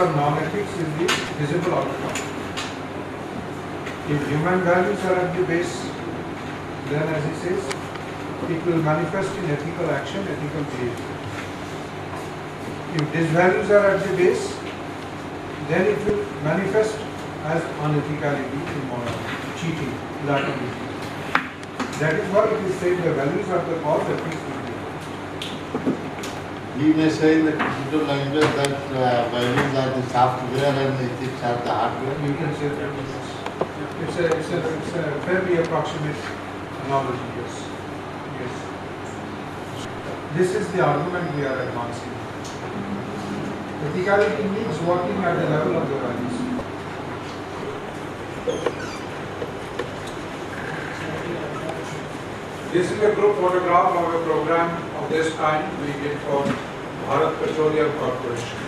Non-ethics is the visible outcome. If human values are at the base, then as he says, it will manifest in ethical action, ethical behavior. If these values are at the base, then it will manifest as unethicality, immorality, cheating, lack of ethics. That is why it is said the values are the cause, ethics will be. He may say in the digital language that values are the software and ethics are the hardware. You can say that. It's a fairly approximate analogy, yes. Yes. This is the argument we are advancing. Ethicality means working at the level of the values. This is a group photograph of a program of this kind we did for Bharat Petroleum Corporation.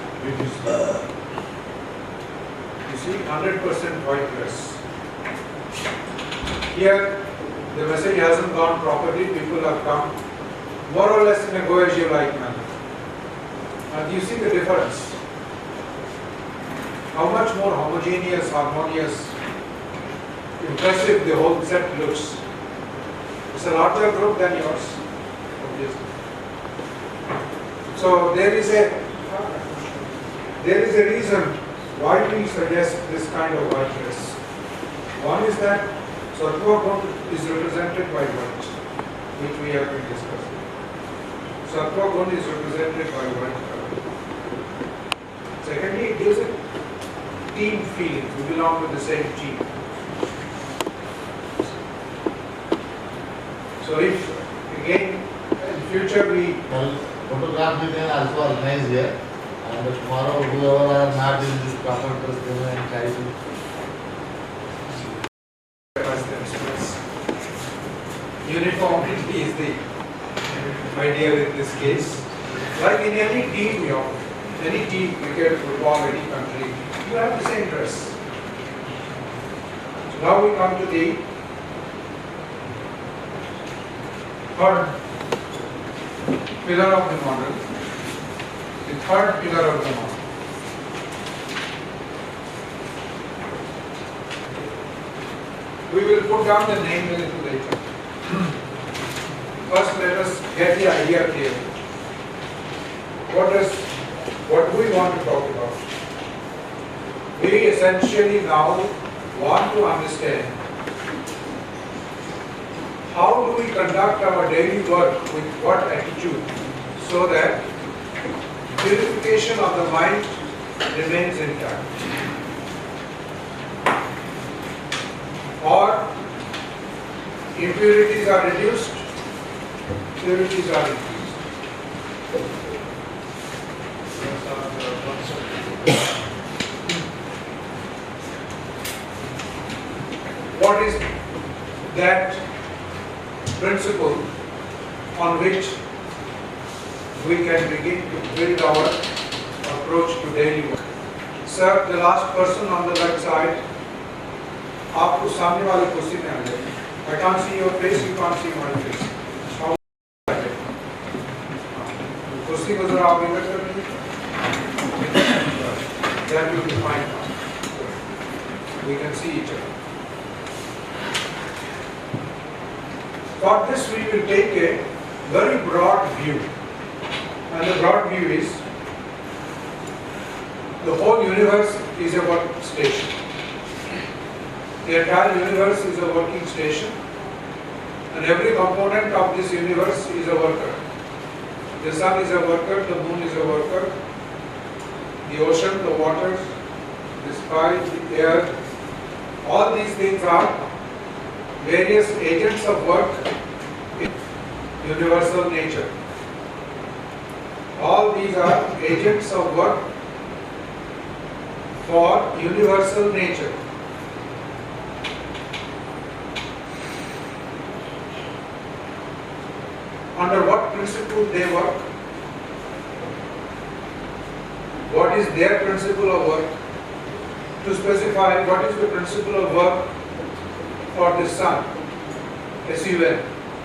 You see, 100% white dress. Here, the message hasn't gone properly. People have come more or less in a go-as-you-like manner. And you see the difference. How much more homogeneous, harmonious, impressive the whole set looks. It's a larger group than yours, obviously. So there is a reason why we suggest this kind of white dress. One is that Sattva Gun is represented by white, which we have been discussing. Sattva Gun is represented by white color. Secondly, it gives a team feeling. We belong to the same team. So if again in future we photograph we can also organize here, and tomorrow whoever are not in this proper dress they will try to. Uniformity is the idea in this case. Like in any team, any team, cricket, football, any country, you have the same dress. So now we come to the third pillar of the model. The third pillar of the model. We will put down the name a little later. First, let us get the idea clear. What do we want to talk about? We essentially now want to understand how do we conduct our daily work with what attitude so that purification of the mind remains intact. Or impurities are reduced, purities are increased. What is that principle on which we can begin to build our approach to daily work? Sir, the last person on the left side, आपको सामने वाले कुर्सी में आ जाए. I can't see your face, you can't see my face. How कुर्सी को जरा आप इधर कर लीजिए. That will be fine now. We can see each other. For this we will take a very broad view. And the broad view is the whole universe is a workstation. The entire universe is a working station, and every component of this universe is a worker. The sun is a worker, the moon is a worker, the ocean, the waters, the sky, the air, all these things are various agents of work in universal nature. All these are agents of work for universal nature. Under what principle they work? What is their principle of work? To specify what is the principle of work for the sun, S-U-N,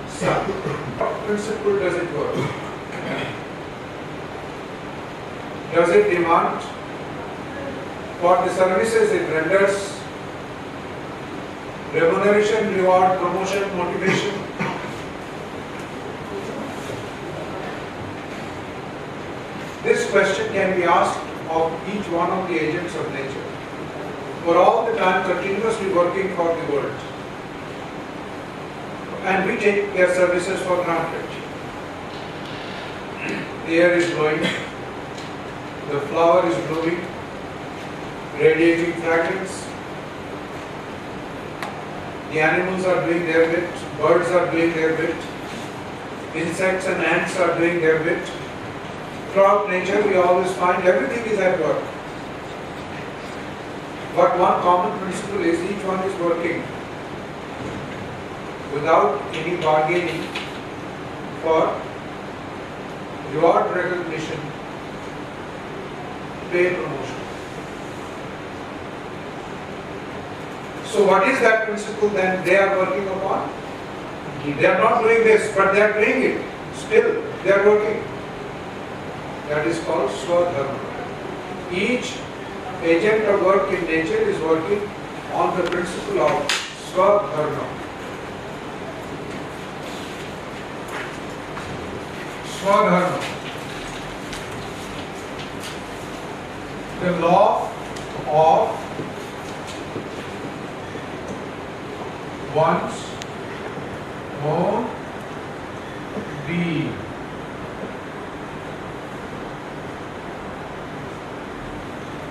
sun. What principle does it work? Does it demand for the services it renders, remuneration, reward, promotion, motivation. This question can be asked of each one of the agents of nature, who are all the time continuously working for the world. And we take their services for granted. The air is blowing, the flower is blooming, radiating fragrance. The animals are doing their bit, birds are doing their bit, insects and ants are doing their bit. Throughout nature we always find everything is at work. But one common principle is each one is working without any bargaining for reward, recognition, pay, promotion. So what is that principle then they are working upon? They are not doing this, but they are doing it. Still, they are working. That is called Swadharma. Each agent of work in nature is working on the principle of Swadharma. Swadharma. The law of one's own being.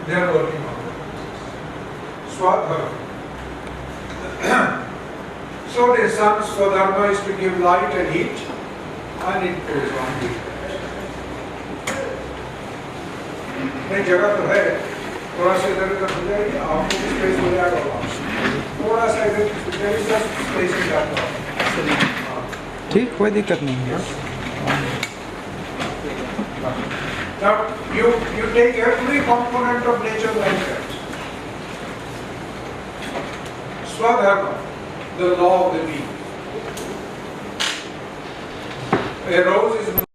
They are working on it. Swadharma. So the sun's Swadharma is to give light and heat, and it goes on with that. नहीं जगह तो है, थोड़ा सा इधर उधर हो जाएगी, आपको भी स्पेस हो जाएगा वहाँ। थोड़ा सा इधर स्पेस हो जाता है। ठीक, कोई दिक्कत नहीं है। Now you take every component of nature like that. Swadharma, the law of the bee. A rose is